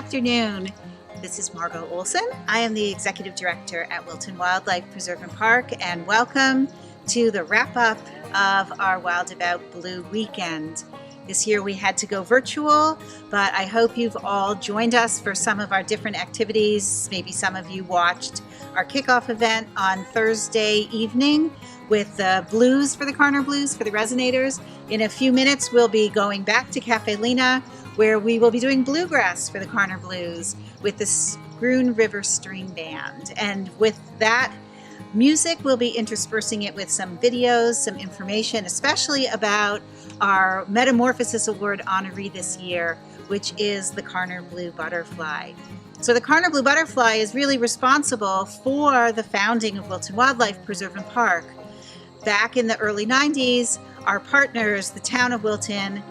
afternoon. This is Margot Olson. I am the Executive Director at Wilton Wildlife Preserve Park, and welcome to the wrap-up of our Wild About Blue weekend. This year we had to go virtual, but I hope you've all joined us for some of our different activities. Maybe some of you watched our kickoff event on Thursday evening with the blues for the Karner Blues for the Resonators. In a few minutes, we'll be going back to Caffe Lena, where we will be doing bluegrass for the Karner Blues with the Schroon River String Band. And with that music, we'll be interspersing it with some videos, some information, especially about our Metamorphosis Award honoree this year, which is the Karner Blue Butterfly. So the Karner Blue Butterfly is really responsible for the founding of Wilton Wildlife Preserve Park. Back in the early 90s, our partners, the Town of Wilton,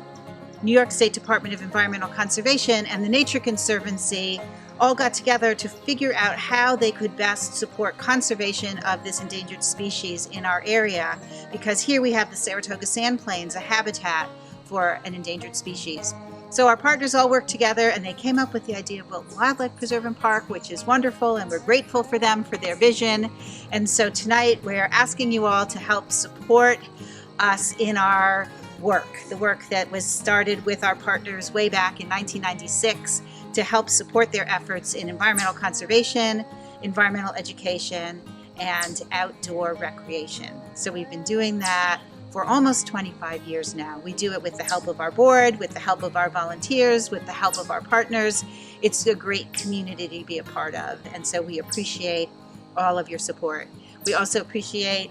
New York State Department of Environmental Conservation, and the Nature Conservancy all got together to figure out how they could best support conservation of this endangered species in our area, because here we have the Saratoga Sandplains, a habitat for an endangered species. So our partners all worked together and they came up with the idea of Wilton Wildlife Preserve Park, which is wonderful, and we're grateful for them for their vision. And so tonight we're asking you all to help support us in our work, the work that was started with our partners way back in 1996 to help support their efforts in environmental conservation, environmental education, and outdoor recreation. So we've been doing that for almost 25 years now. We do it with the help of our board, with the help of our volunteers, with the help of our partners. It's a great community to be a part of, and so we appreciate all of your support. We also appreciate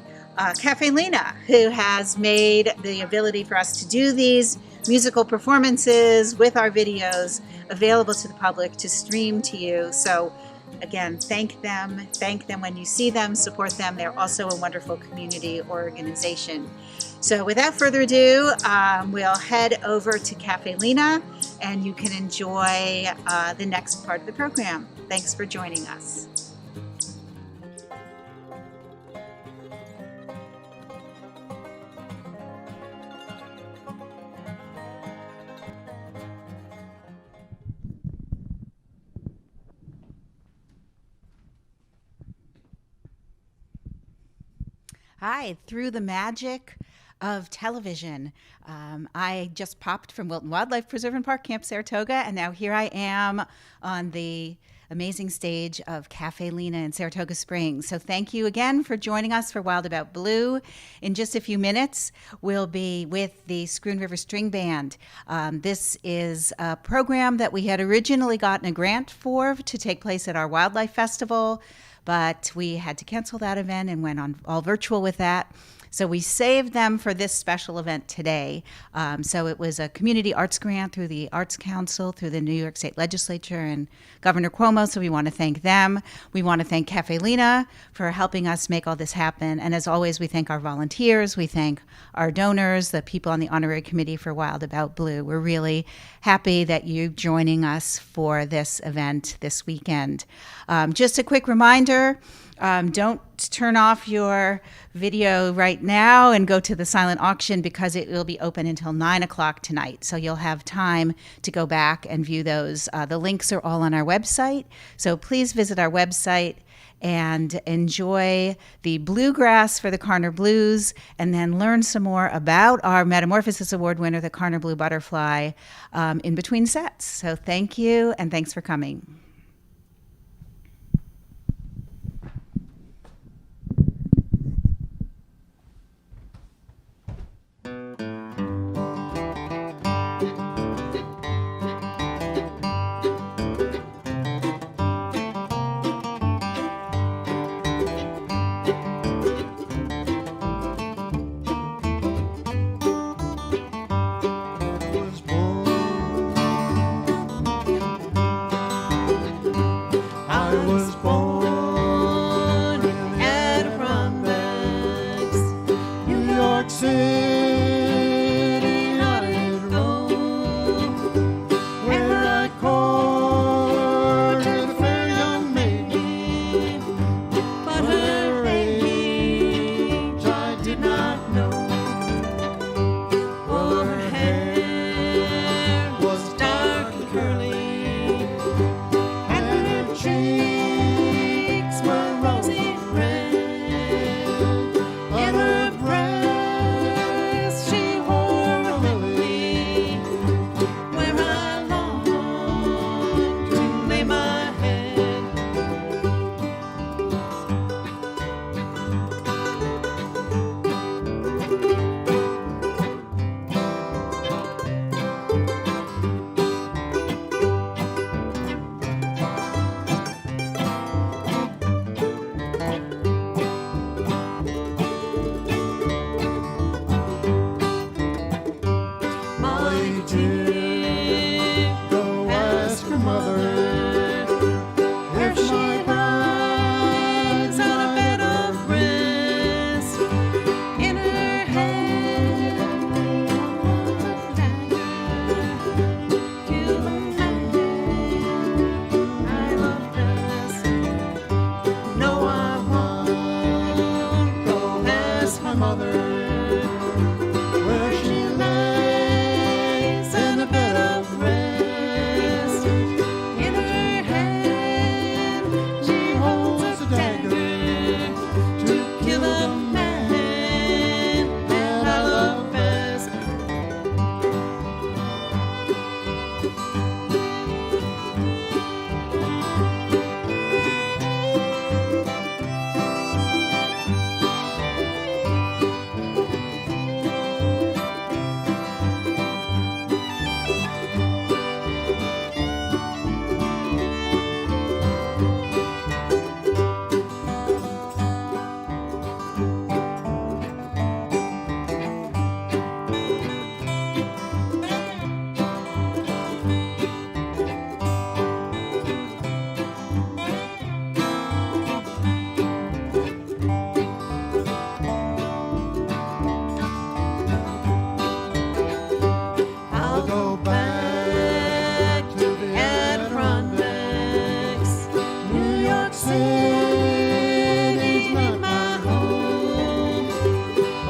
Caffe Lena, who has made the ability for us to do these musical performances with our videos available to the public to stream to you. So again, thank them when you see them, support them. They're also a wonderful community organization. So without further ado, we'll head over to Caffe Lena and you can enjoy the next part of the program. Thanks for joining us. Hi, through the magic of television. I just popped from Wilton Wildlife Preserve Park, Camp Saratoga, and now here I am on the amazing stage of Caffe Lena in Saratoga Springs. So thank you again for joining us for Wild About Blue. In just a few minutes, we'll be with the Schroon River String Band. This is a program that we had originally gotten a grant for to take place at our Wildlife Festival, but we had to cancel that event and went on all virtual with that. So we saved them for this special event today. So it was a community arts grant through the Arts Council, through the New York State Legislature and Governor Cuomo. So we want to thank them. We want to thank Caffe Lena for helping us make all this happen. And as always, we thank our volunteers. We thank our donors, the people on the honorary committee for Wild About Blue. We're really happy that you're joining us for this event this weekend. Just a quick reminder, don't turn off your video right now and go to the silent auction because it will be open until 9 o'clock tonight. So you'll have time to go back and view those. The links are all on our website. So please visit our website and enjoy the bluegrass for the Karner Blues, and then learn some more about our Metamorphosis Award winner, the Karner Blue Butterfly, in between sets. So thank you, and thanks for coming.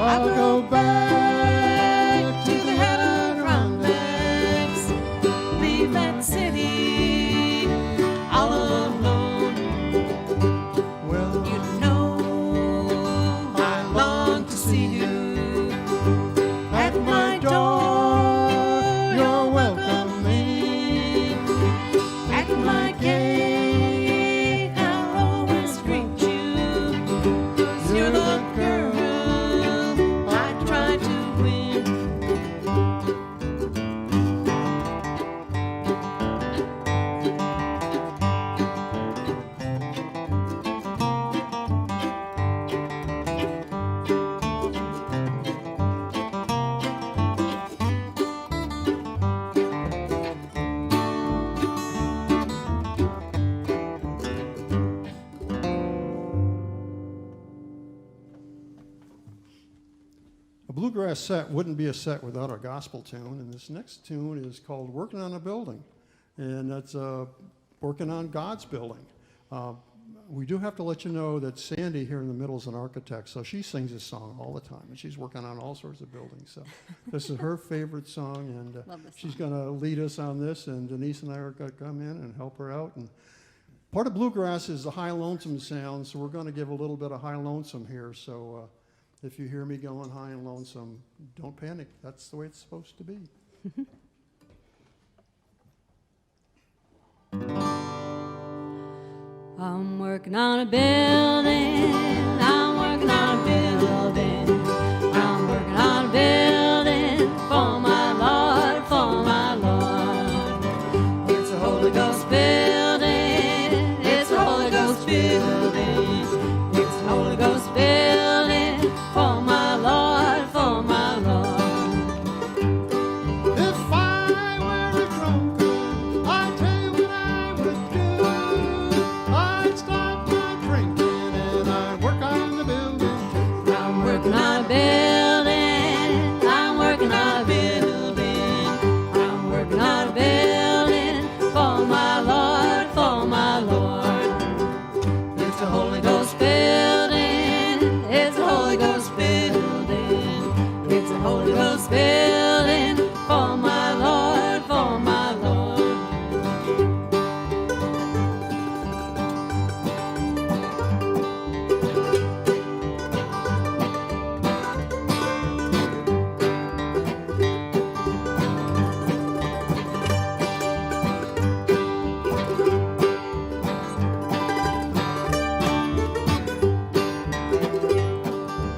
I'll go back to the Adirondacks, leave that city all alone. Well, you know I long to see you at my door. You're welcome in at my gate. I'll always greet you, 'cause you're the girl I try to win. A bluegrass set wouldn't be a set without a gospel tune, and this next tune is called Working on a Building, and that's working on God's building. We do have to let you know that Sandy here in the middle is an architect, so she sings this song all the time, and she's working on all sorts of buildings. So this is her favorite song, and she's going to lead us on this, and Denise and I are going to come in and help her out. And part of bluegrass is the high lonesome sound, so we're going to give a little bit of high lonesome here. So if you hear me going high and lonesome, don't panic. That's the way it's supposed to be. I'm working on a building, I'm working on a building, I'm working on a building for my Lord, for my Lord. It's a Holy Ghost building, it's a Holy Ghost building, it's a Holy Ghost building for my Lord, for my Lord. If I were a drunkard, I'd tell you what I would do. I'd stop my drinking and I'd work on the building. I'm working on a building, I'm working on a building, I'm working on a building for my Lord, for my Lord. It's a Holy Ghost building, it's a Holy Ghost building, it's a Holy Ghost building for my Lord, for my Lord.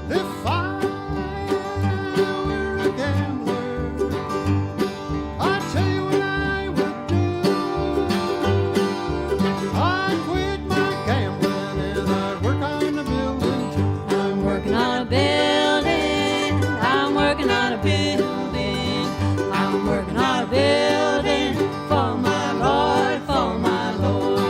If I were a gambler, I'd tell you what I would do. I'd quit my gambling and I'd work on the building too. I'm working on a building, I'm working on a building, I'm working on a building for my Lord, for my Lord.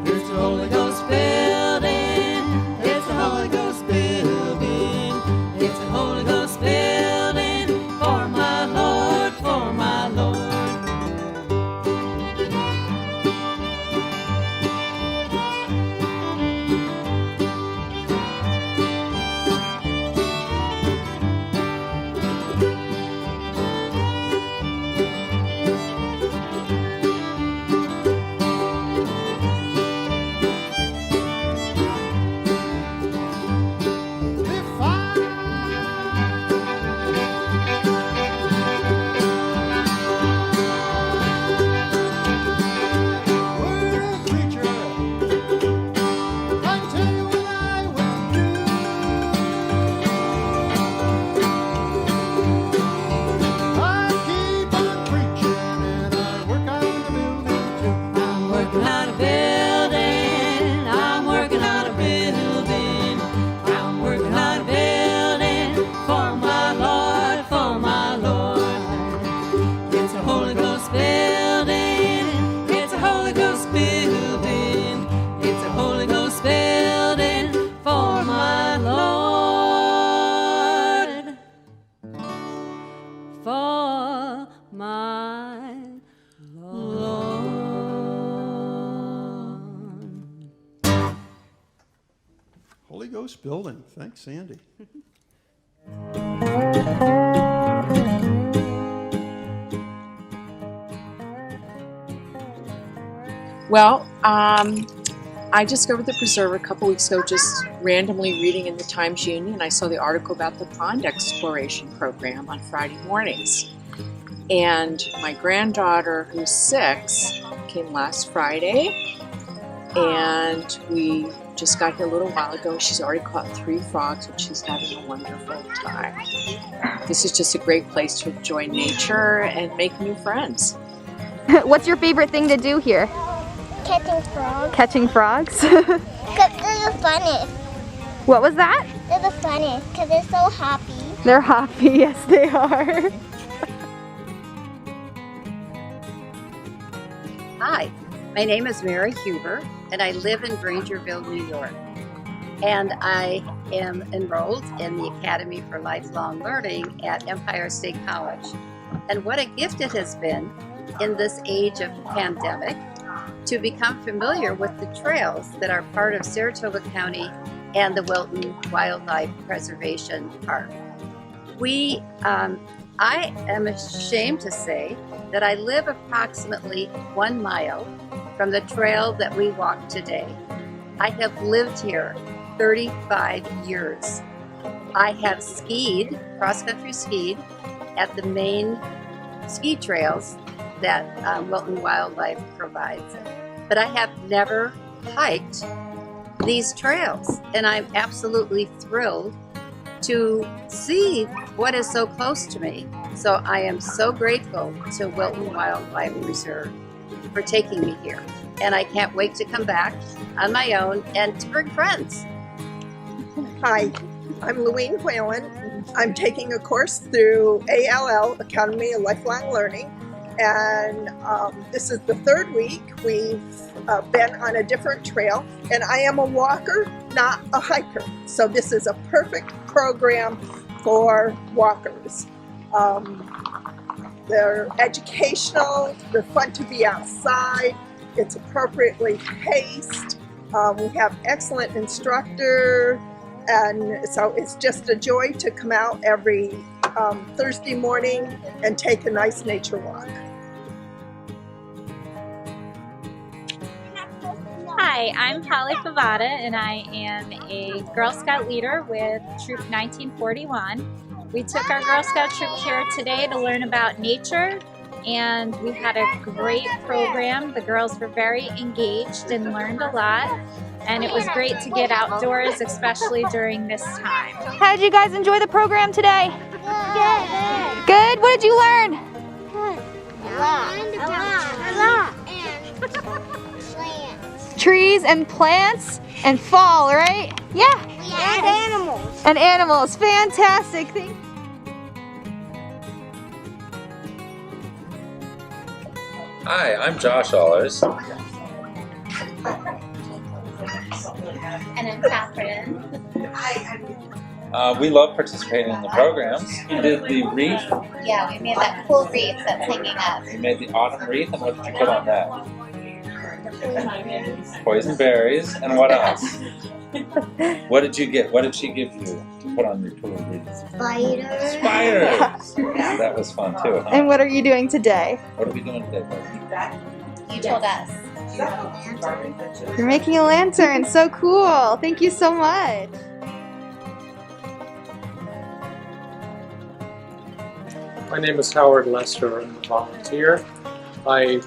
It's a Holy Ghost building, it's a Holy Ghost building, it's a Holy Ghost building for my Lord, for my Lord. If I were a preacher, I'd tell you what I would do. I'd keep on preaching and I'd work on the building too. I'm working on a building, I'm working on a building, I'm working on a building for my Lord, for my Lord. It's a Holy Ghost building, it's a Holy Ghost building, it's a Holy Ghost building for my Lord, for my Lord. Holy Ghost building. Thanks, Sandy. Well, I discovered the preserve a couple weeks ago, just randomly reading in the Times Union. I saw the article about the pond exploration program on Friday mornings. And my granddaughter, who's 6, came last Friday, and we just got here a little while ago. She's already caught 3 frogs, and she's having a wonderful time. This is just a great place to enjoy nature and make new friends. What's your favorite thing to do here? Catching frogs. Catching frogs? Because they're the funnest. What was that? They're the funnest because they're so happy. They're happy, yes they are. Hi, my name is Mary Huber, and I live in Grangerville, New York. And I am enrolled in the Academy for Lifelong Learning at Empire State College. And what a gift it has been in this age of pandemic to become familiar with the trails that are part of Saratoga County and the Wilton Wildlife Preserve Park. I am ashamed to say that I live approximately 1 mile from the trail that we walk today. I have lived here 35 years. I have skied, cross-country skied, at the main ski trails that Wilton Wildlife provides. But I have never hiked these trails, and I'm absolutely thrilled to see what is so close to me. So I am so grateful to Wilton Wildlife Preserve for taking me here. And I can't wait to come back on my own and to bring friends. Hi, I'm Louine Whalen. I'm taking a course through ALL, Academy of Lifelong Learning, and this is the 3rd week. We've been on a different trail, and I am a walker, not a hiker. So this is a perfect program for walkers. They're educational, they're fun to be outside, it's appropriately paced, we have excellent instructor, and so it's just a joy to come out every Thursday morning and take a nice nature walk. Hi, I'm Holly Favada, and I am a Girl Scout leader with Troop 1941. We took our Girl Scout troop here today to learn about nature, and we had a great program. The girls were very engaged and learned a lot, and it was great to get outdoors, especially during this time. How did you guys enjoy the program today? Good. Good? What did you learn? A lot. And plants. Trees and plants and fall, right? Yeah. And animals. And animals. Fantastic. Thank you. Hi, I'm Josh Allers. And I'm Katherine. We love participating in the programs. We did the wreath. Yeah, we made that cool wreath that's hanging up. We made the autumn wreath, and what did you put on that? Poison berries, and what else? What did you get? What did she give you to put on your cool wreath? Spiders. Spiders! Yeah, that was fun too, huh? And what are you doing today? What are we doing today, Barbie? You told us. You're making a lantern. So cool. Thank you so much. My name is Howard Lester. I'm a volunteer. I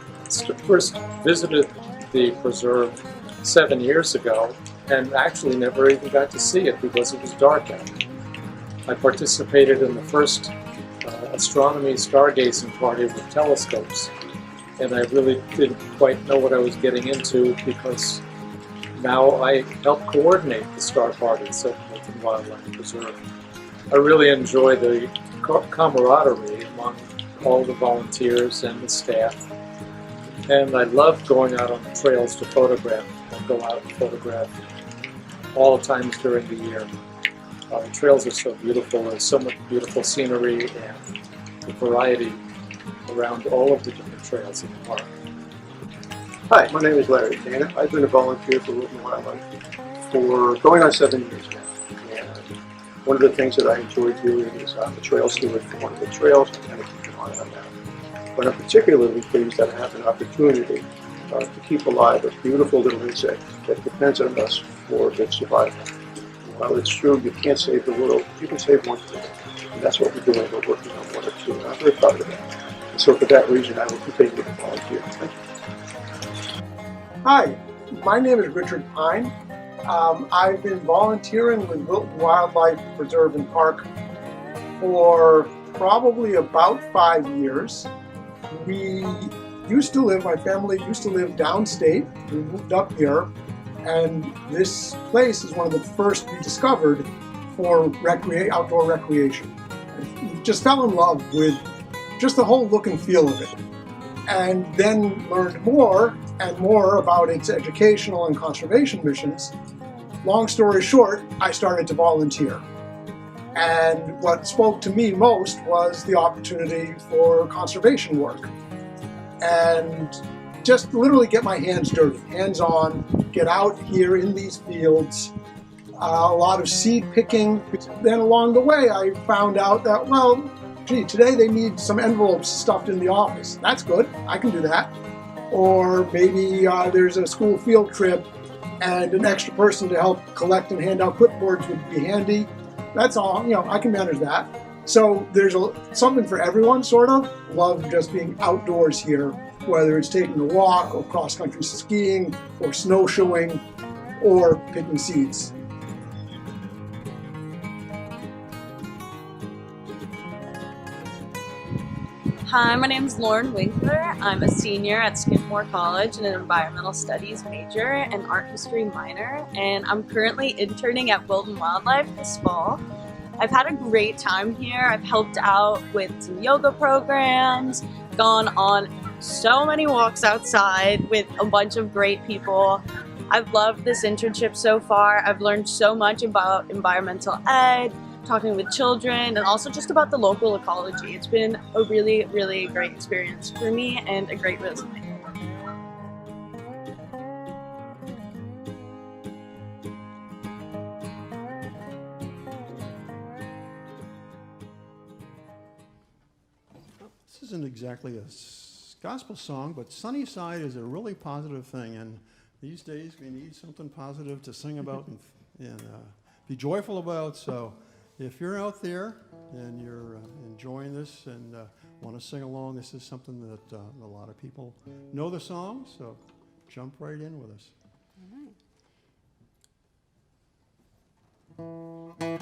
first visited the preserve 7 years ago and actually never even got to see it because it was dark out. I participated in the first astronomy stargazing party with telescopes, and I really didn't quite know what I was getting into because now I help coordinate the star parties at Wilton Wildlife Preserve. I really enjoy the camaraderie among all the volunteers and the staff, and I love going out on the trails to photograph. I go out and photograph all times during the year. The trails are so beautiful. There's so much beautiful scenery and the variety around all of the different trails in the park. Hi, my name is Larry Tanner. I've been a volunteer for Wilton Wildlife for going on 7 years now. And one of the things that I enjoy doing is I'm the trail steward for one of the trails, and kind of keep an eye on that. But I'm particularly pleased that I have an opportunity to keep alive a beautiful little insect that depends on us for its survival. While it's true you can't save the world, you can save one thing. And that's what we're doing. We're working on one or two, and I'm very proud of that. And so for that reason, I will continue to volunteer. Thank you. Hi, my name is Richard Pine. I've been volunteering with Wilton Wildlife Preserve and Park for probably about 5 years. My family used to live downstate. We moved up here, and this place is one of the first we discovered for outdoor recreation. We just fell in love with just the whole look and feel of it, and then learned more and more about its educational and conservation missions. Long story short, I started to volunteer. And what spoke to me most was the opportunity for conservation work. And just literally get my hands dirty, hands-on, get out here in these fields, a lot of seed picking. Then along the way, I found out that, well, gee, today they need some envelopes stuffed in the office. That's good, I can do that. Or maybe there's a school field trip and an extra person to help collect and hand out clipboards would be handy. That's all, I can manage that. So there's something for everyone, sort of. Love just being outdoors here, whether it's taking a walk or cross-country skiing or snowshoeing or picking seeds. Hi, my name is Lauren Winkler. I'm a senior at Skidmore College and an environmental studies major and art history minor, and I'm currently interning at Wilton Wildlife this fall. I've had a great time here. I've helped out with some yoga programs, gone on so many walks outside with a bunch of great people. I've loved this internship so far. I've learned so much about environmental ed, talking with children, and also just about the local ecology. It's been a really, really great experience for me and a great resume. This isn't exactly a gospel song, but sunny side is a really positive thing, and these days we need something positive to sing about and be joyful about. So if you're out there and you're enjoying this and want to sing along, this is something that a lot of people know the song, so jump right in with us. All right.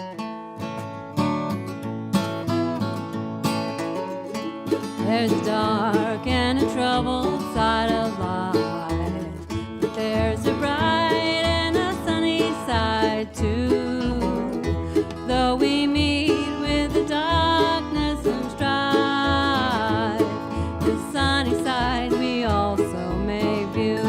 There's a dark and a troubled side of life, but there's a bright and a sunny side too. Though we meet with the darkness and strife, the sunny side we also may view.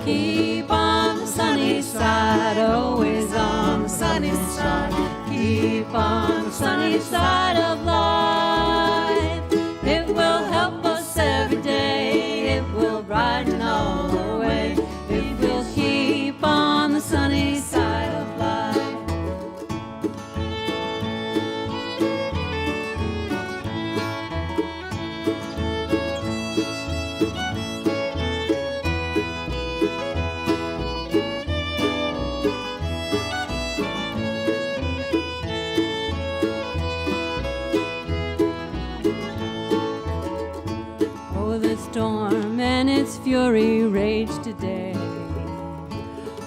Keep on the sunny side, always on the sunny side. Keep on the sunny side of life. It will help us every day. It will brighten all the way. If we'll keep on the sunny side of life. Storm and its fury rage today,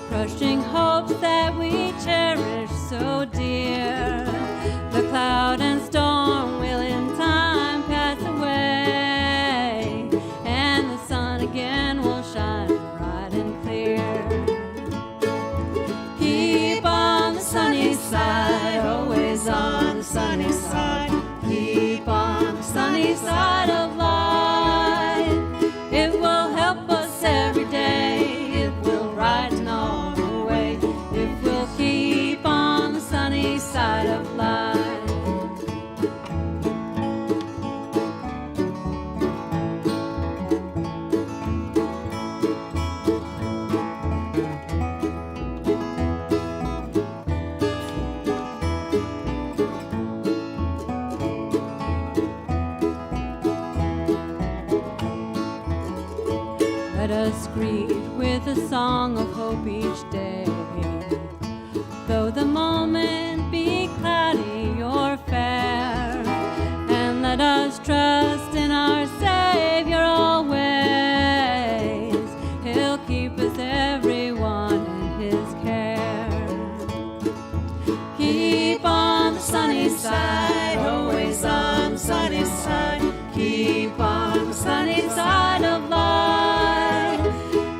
crushing hopes that we cherish so dear. The cloud and storm will in time pass away, and the sun again will shine bright and clear. Keep on the sunny side, always on the sunny side. Keep on the sunny side of life. It will help us every day. It will brighten all the way. If we'll keep on the sunny side of life. Let us greet with a song of hope each day. Though the moment be cloudy or fair, and let us trust in our Savior always. He'll keep us everyone in his care. Keep on the sunny side, always on the sunny side. Keep on the sunny side of life.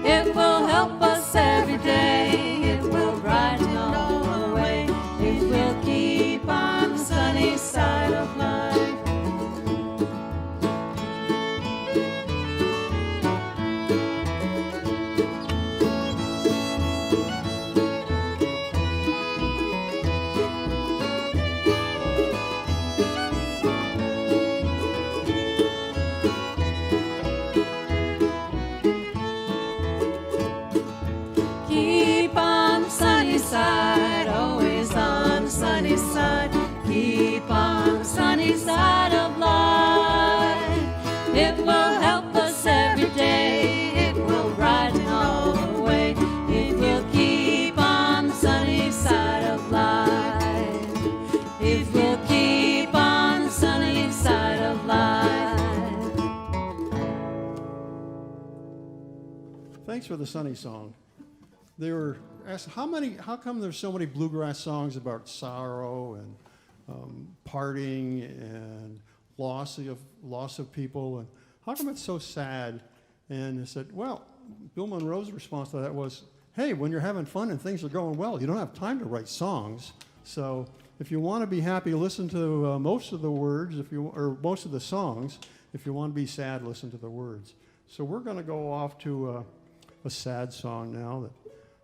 It will help us every day. It will brighten all the way. It will keep on the sunny side of life. Keep on the sunny side, always on the sunny side. Keep on the sunny side of life. It will help us every day. It will brighten all the way. It will keep on the sunny side of life. It will keep on the sunny side of life. Thanks for the sunny song. They were asked, how come there's so many bluegrass songs about sorrow and parting and loss of people, and how come it's so sad? And they said, well, Bill Monroe's response to that was, hey, when you're having fun and things are going well, you don't have time to write songs. So if you want to be happy, listen to most of the words, or most of the songs. If you want to be sad, listen to the words. So we're going to go off to a sad song now that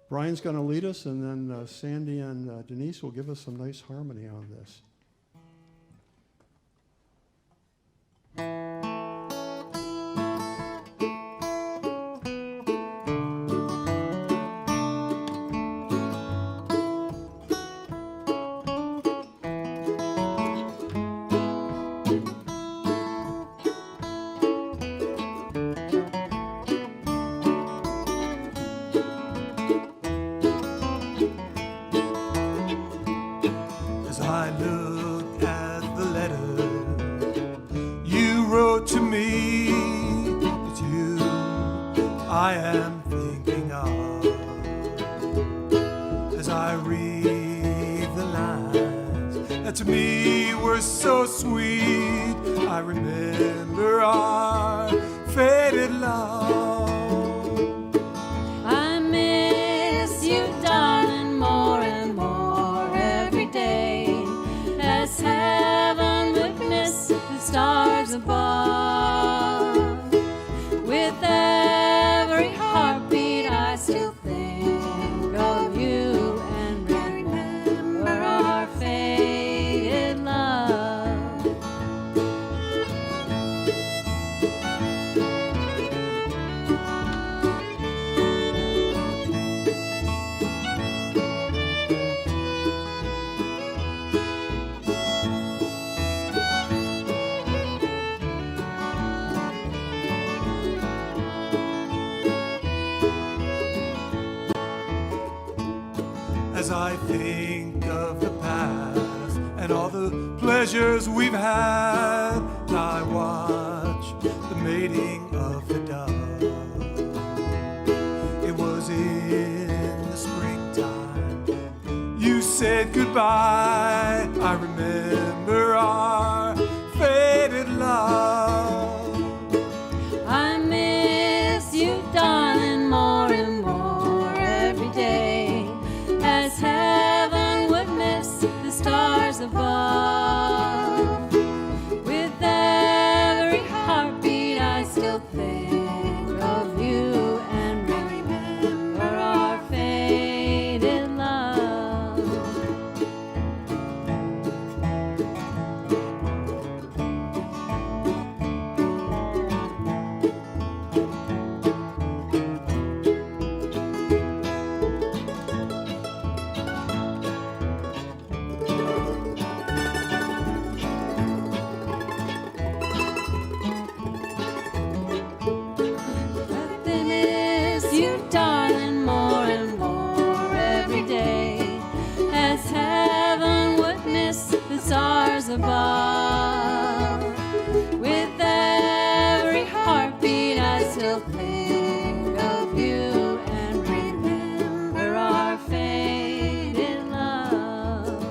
Brian's going to lead us, and then Sandy and Denise will give us some nice harmony on this. To me were so sweet. I remember our faded love. I miss you, darling, more and more every day, as heaven would miss the stars above. With every heartbeat I still think of you and remember our faded love. As I think of the past and all the pleasures we've had, I watch the mating of the dove. It was in the springtime you said goodbye. I remember our faded love. I miss you, darling, more and more every day, as heaven would miss the stars above. With every heartbeat I still think of you and remember our faded love. above. With every heartbeat I still think of you and remember our faded love.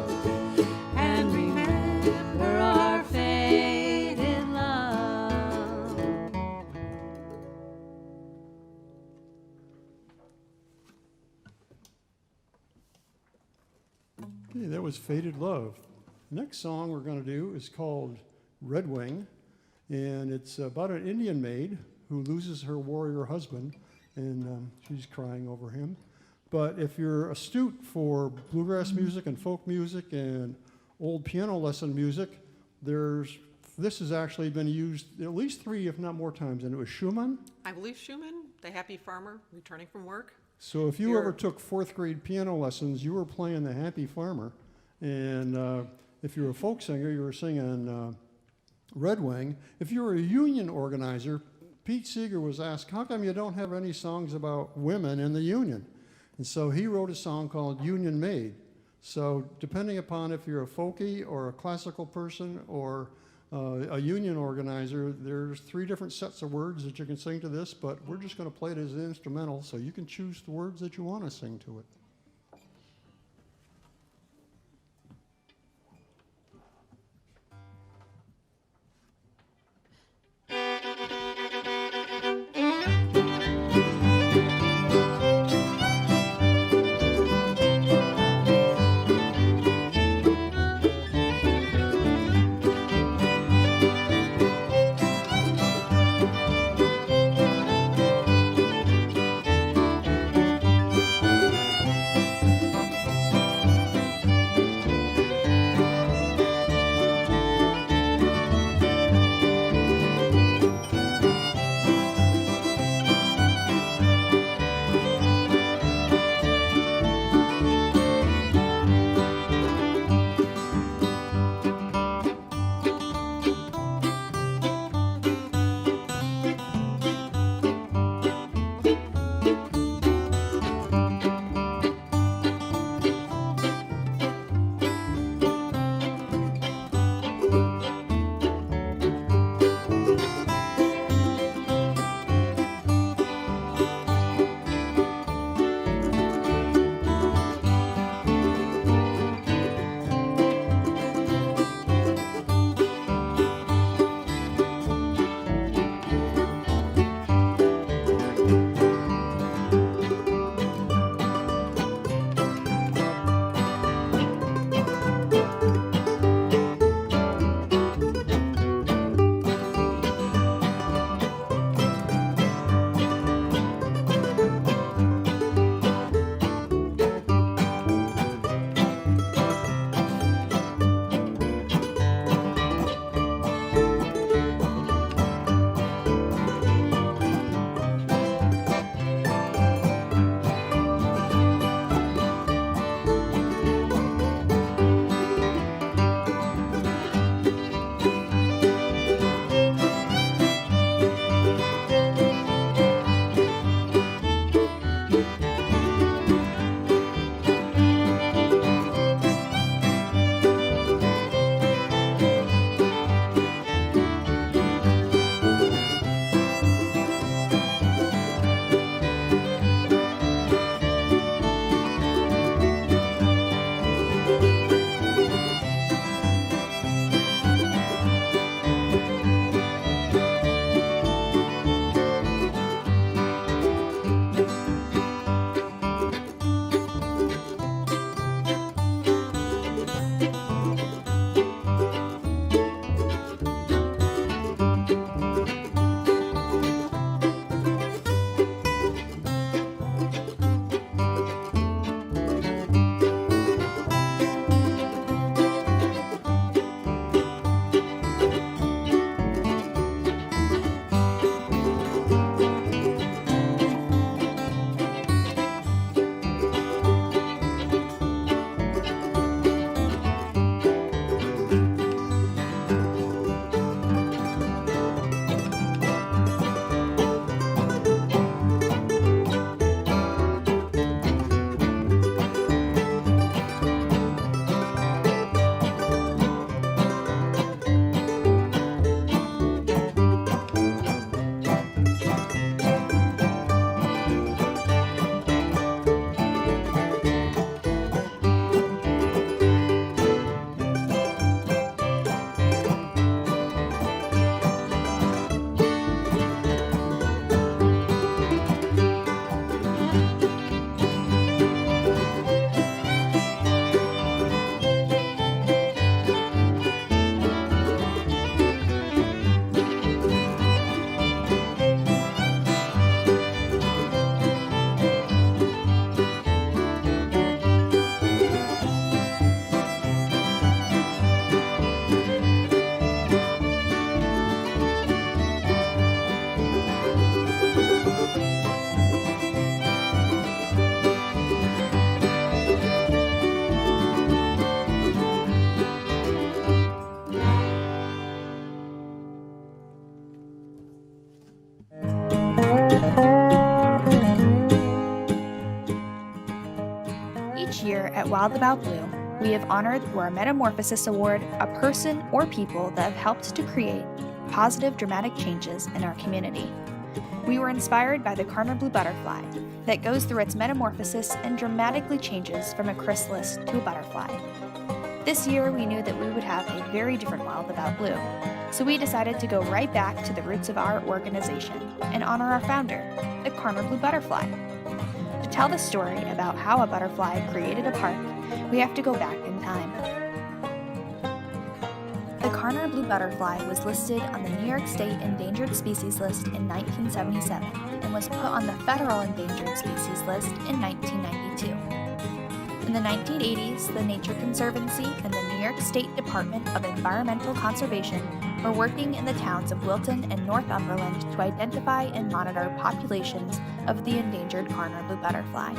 And remember our faded love. Okay, that was Faded Love. The next song we're going to do is called Red Wing, and it's about an Indian maid who loses her warrior husband, and she's crying over him. But if you're astute for bluegrass music and folk music and old piano lesson music, this has actually been used at least 3, if not more times, and it was Schumann. I believe Schumann, the happy farmer returning from work. So if you ever took 4th grade piano lessons, you were playing the Happy Farmer. And if you're a folk singer, you were singing Red Wing. If you were a union organizer, Pete Seeger was asked, how come you don't have any songs about women in the union? And so he wrote a song called Union Maid. So depending upon if you're a folky or a classical person or a union organizer, there's 3 different sets of words that you can sing to this, but we're just going to play it as an instrumental, so you can choose the words that you want to sing to it. at Wild About Blue, we have honored through our Metamorphosis Award a person or people that have helped to create positive dramatic changes in our community. We were inspired by the Karner blue butterfly that goes through its metamorphosis and dramatically changes from a chrysalis to a butterfly. This year we knew that we would have a very different Wild About Blue, so we decided to go right back to the roots of our organization and honor our founder, the Karner blue butterfly. To tell the story about how a butterfly created a park, we have to go back in time. The Karner blue butterfly was listed on the New York State Endangered Species List in 1977 and was put on the Federal Endangered Species List in 1992. In the 1980s, the Nature Conservancy and the New York State Department of Environmental Conservation were working in the towns of Wilton and Northumberland to identify and monitor populations of the endangered Karner blue butterfly.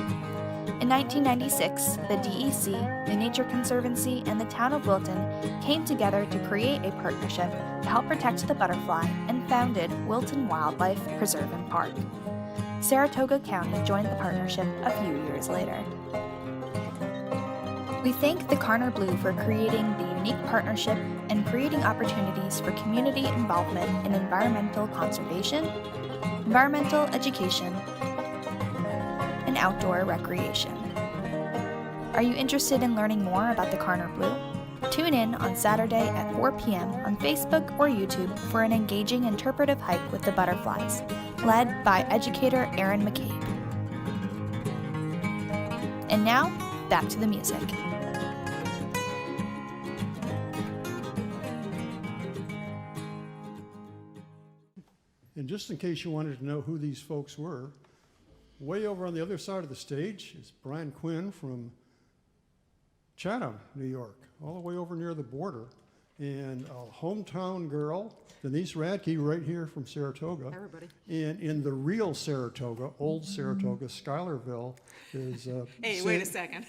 In 1996, the DEC, the Nature Conservancy, and the Town of Wilton came together to create a partnership to help protect the butterfly and founded Wilton Wildlife Preserve Park. Saratoga County joined the partnership a few years later. We thank the Karner Blue for creating the unique partnership and creating opportunities for community involvement in environmental conservation, environmental education, and outdoor recreation. Are you interested in learning more about the Karner Blue? Tune in on Saturday at 4 p.m. on Facebook or YouTube for an engaging interpretive hike with the butterflies, led by educator Erin McCabe. And now, back to the music. And just in case you wanted to know who these folks were, way over on the other side of the stage is Brian Quinn from Chatham, New York, all the way over near the border. And a hometown girl, Denise Radke, right here from Saratoga. Hi, everybody. And in the real Saratoga, old Saratoga, Schuylerville, is Hey, wait a second.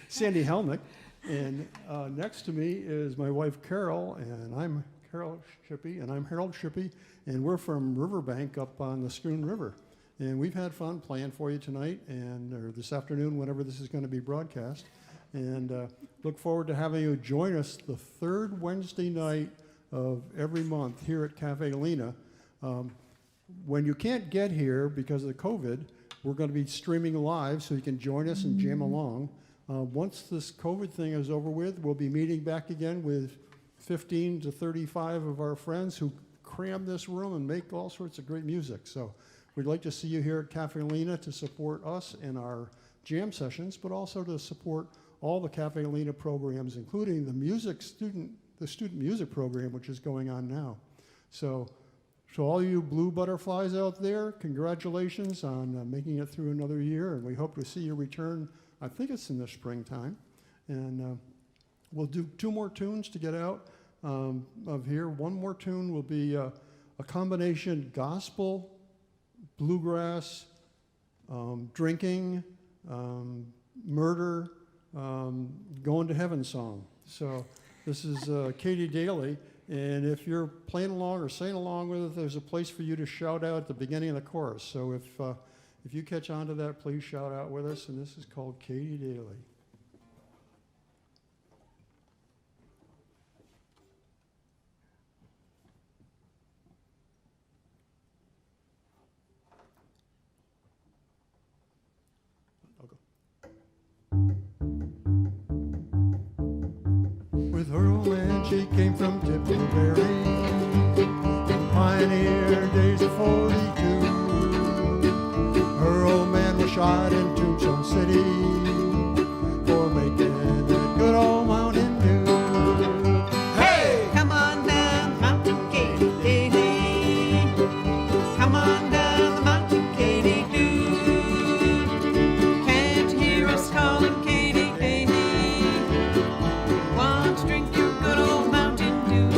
Sandy Helmick. And next to me is my wife, Carol, and I'm Carol Shippey, and I'm Harold Shippey, and we're from Riverbank up on the Schroon River. And we've had fun playing for you tonight or this afternoon, whenever this is going to be broadcast. And look forward to having you join us the third Wednesday night of every month here at Caffe Lena. When you can't get here because of COVID, we're going to be streaming live so you can join us and jam along. Once this COVID thing is over with, we'll be meeting back again with 15 to 35 of our friends who cram this room and make all sorts of great music. So we'd like to see you here at Caffe Lena to support us in our jam sessions, but also to support all the Caffe Lena programs, including the student music program, which is going on now. So all you blue butterflies out there, congratulations on making it through another year, and we hope to see you return. I think it's in the springtime, and we'll do 2 more tunes to get out of here. One more tune will be a combination gospel, bluegrass, drinking, murder, going to heaven song. So this is Katie Daly, and if you're playing along or singing along with it, there's a place for you to shout out at the beginning of the chorus. So if you catch on to that, please shout out with us, and this is called Katie Daly. With her old man, she came from Tipperary, in pioneer days of 42. Her old man was shot in Tombstone City for making a good old Mountain Dew. Hey! Come on down the mountain, Katy Daly. Come on down the mountain, Katy Doo. Can't you hear us calling Katy Daly? Want to drink your good old Mountain Dew?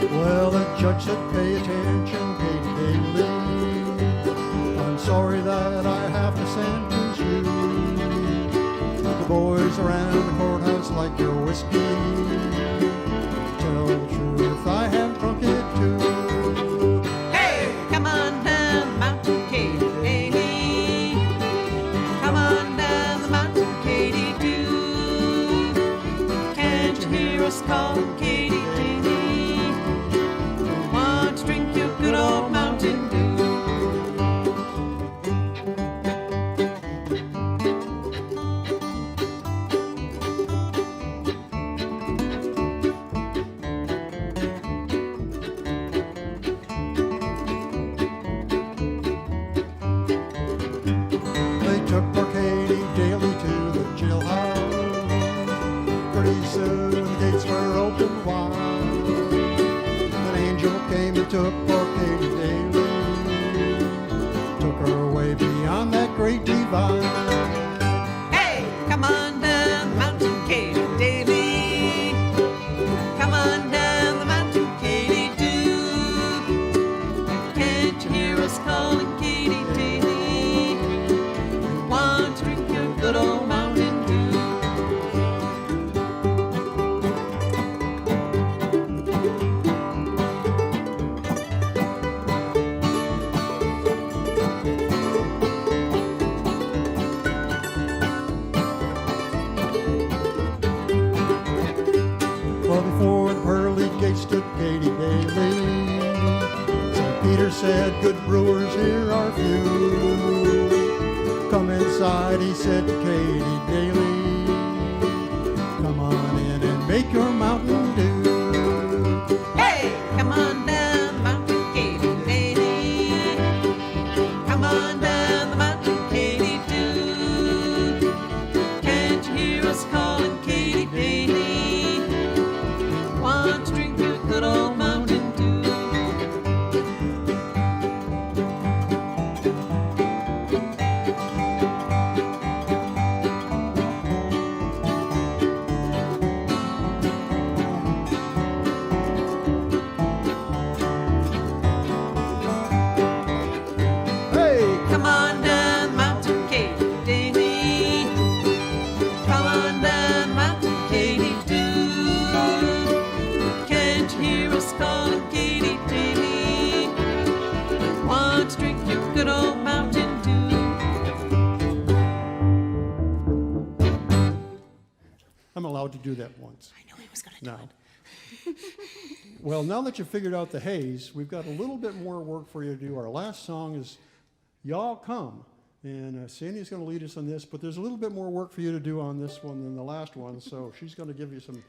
Well, the judge said, pay attention, Katie Daly. I'm sorry that I have to sentence you. Buzz around the courthouse like your whiskey. Tell the truth, I have drunk it too. Hey, come on down the mountain, Katy Baby. Come on down the mountain, Katy Doo. Can't you hear us calling, Katy Baby? Want to drink your good old Mountain Dew. They took poor Katy daily to the jailhouse. Pretty soon the gates were open wide. An angel came and took poor Katy daily, took her away beyond that great divide. Hey, come on down the mountain, Katy Davy. Come on down the mountain, Katy Doo. Can't you hear us calling, Katy Davy? Want to drink your good old Mountain Dew. Well, before the pearly gates stood Katy Daly. St. Peter said, good brewers, here are few. Come inside, he said to Katy Daly. Come on in and make your Mountain Dew. Hey, come on down the mountain, Katy Lady. Come on down the mountain, Katy Doo. Can't you hear us calling, Katy Baby? Want to drink your good old Mountain Dew. Hey! Come on down the mountain, Katy Davy. Come on down the mountain, Katy Doo. Can't you hear us calling, Katy Davy? Want to drink your good old Mountain Dew. I'm allowed to do that once. I knew he was going to do Now. Well, now that you've figured out the haze, we've got a little bit more work for you to do. Our last song is Y'all Come. And Sandy's going to lead us on this, but there's a little bit more work for you to do on this one than the last one, so she's going to give you some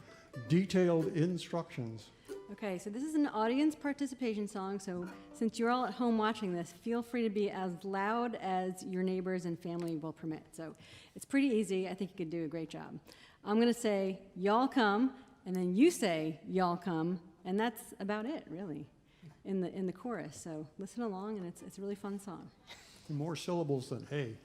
detailed instructions. Okay, so this is an audience participation song, so since you're all at home watching this, feel free to be as loud as your neighbors and family will permit. So it's pretty easy. I think you could do a great job. I'm going to say, y'all come, and then you say, y'all come, and that's about it, really, in the chorus. So listen along, and it's a really fun song. More syllables than hey.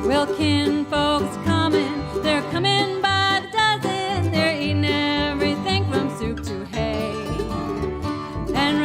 Wilkin folks coming, they're coming by the dozen. They're eating everything from soup to hay. And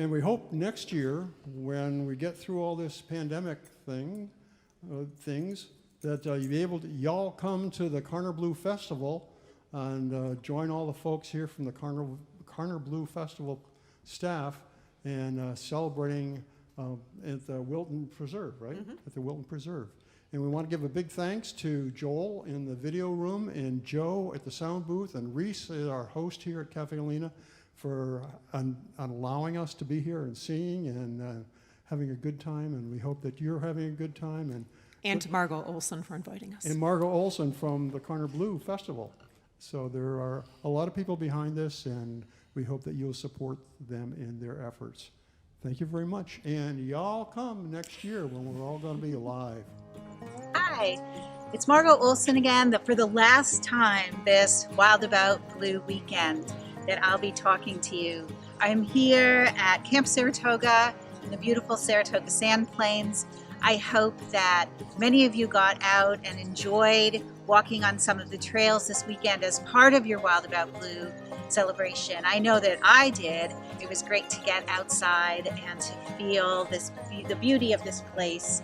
And we hope next year, when we get through all this pandemic things, that you'll be able to, y'all come to the Karner Blues Festival and join all the folks here from the Karner Blues Festival staff and celebrating at the Wilton Preserve, right? At the Wilton Preserve. And we want to give a big thanks to Joel in the video room and Joe at the sound booth and Reese, our host here at Caffe Lena, for allowing us to be here and singing and having a good time. And we hope that you're having a good time. And to Margot Olson for inviting us. And Margot Olson from the Karner Blues Festival. So there are a lot of people behind this, and we hope that you'll support them in their efforts. Thank you very much. And y'all come next year when we're all going to be alive. Hi, it's Margot Olson again for the last time this Wild About Blue weekend that I'll be talking to you. I'm here at Camp Saratoga in the beautiful Saratoga Sandplains. I hope that many of you got out and enjoyed walking on some of the trails this weekend as part of your Wild About Blue celebration. I know that I did. It was great to get outside and to feel the beauty of this place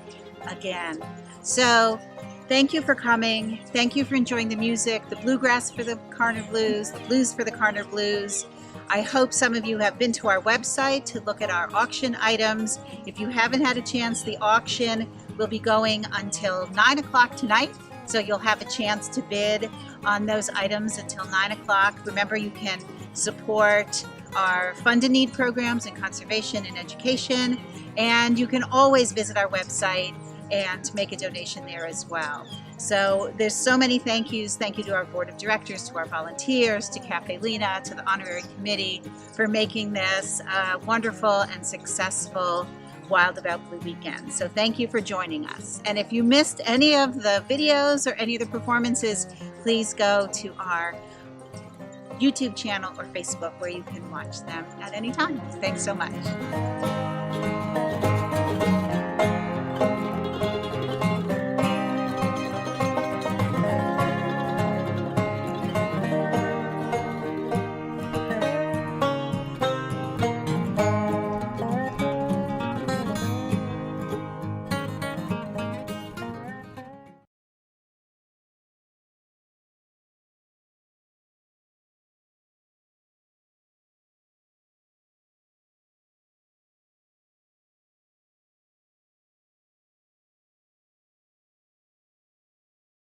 again. So thank you for coming. Thank you for enjoying the music, the bluegrass for the Karner Blues, the blues for the Karner Blues. I hope some of you have been to our website to look at our auction items. If you haven't had a chance, the auction will be going until 9 o'clock tonight. So you'll have a chance to bid on those items until 9 o'clock. Remember, you can support our Fund and Need programs in conservation and education. And you can always visit our website and make a donation there as well. So there's so many thank yous. Thank you to our board of directors, to our volunteers, to Caffe Lena, to the honorary committee for making this a wonderful and successful Wild About Blue weekend. So thank you for joining us. And if you missed any of the videos or any of the performances, please go to our YouTube channel or Facebook where you can watch them at any time. Thanks so much.